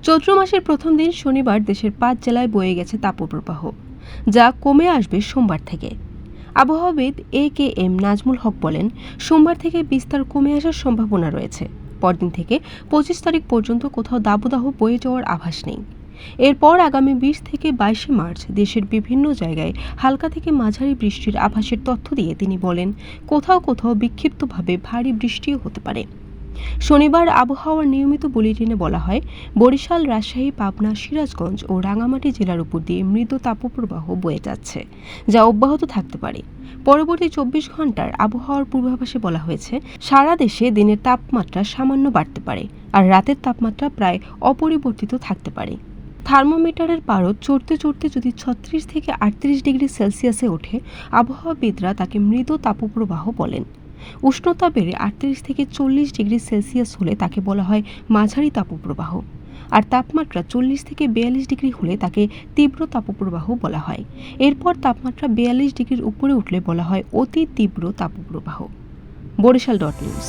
চৈত্র মাসের প্রথম দিন শনিবার দেশের ৫ জেলায় বয়ে গেছে তাপপ্রবাহ, যা কমে আসবে সোমবার থেকে। আবহাওয়াবিদ AKM নাজমুল হক বলেন, সোমবার থেকে বিস্তার কমে আসার সম্ভাবনা রয়েছে। পরদিন থেকে ২৫ তারিখ পর্যন্ত কোথাও দাবদাহ বয়ে যাওয়ার আভাস নেই। এরপর আগামী ২০ থেকে ২২ মার্চ দেশের বিভিন্ন জায়গায় হালকা থেকে মাঝারি বৃষ্টির আভাসের তথ্য দিয়ে তিনি বলেন, কোথাও কোথাও বিক্ষিপ্তভাবে ভারী বৃষ্টিও হতে পারে। শনিবার আবহাওয়ার নিয়মিত বুলেটিনে বলা হয়, বরিশাল, রাজশাহী, পাবনা, সিরাজগঞ্জ ও রাঙামাটি জেলার উপর দিয়ে মৃদু তাপপ্রবাহ বয়ে যাচ্ছে, যা অব্যাহত থাকতে পারে। পরবর্তী ২৪ ঘন্টার আবহাওয়ার পূর্বাভাসে বলা হয়েছে, সারা দেশে দিনের তাপমাত্রা সামান্য বাড়তে পারে আর রাতের তাপমাত্রা প্রায় অপরিবর্তিত থাকতে পারে। থার্মোমিটারের পারদ চড়তে চড়তে যদি ৩৬ থেকে ৩৮ ডিগ্রি সেলসিয়াসে ওঠে, আবহাওয়াবিদরা তাকে মৃদু তাপপ্রবাহ বলেন। উষ্ণতা বেড়ে ৩৮ থেকে ৪০ ডিগ্রি সেলসিয়াস হলে তাকে বলা হয় মাঝারি তাপপ্রবাহ, আর তাপমাত্রা ৪০ থেকে ৪২ ডিগ্রি হলে তাকে তীব্র তাপপ্রবাহ বলা হয়। এরপর তাপমাত্রা ৪২ ডিগ্রির উপরে উঠলে বলা হয় অতি তীব্র তাপপ্রবাহ। বরিশাল.নিউজ।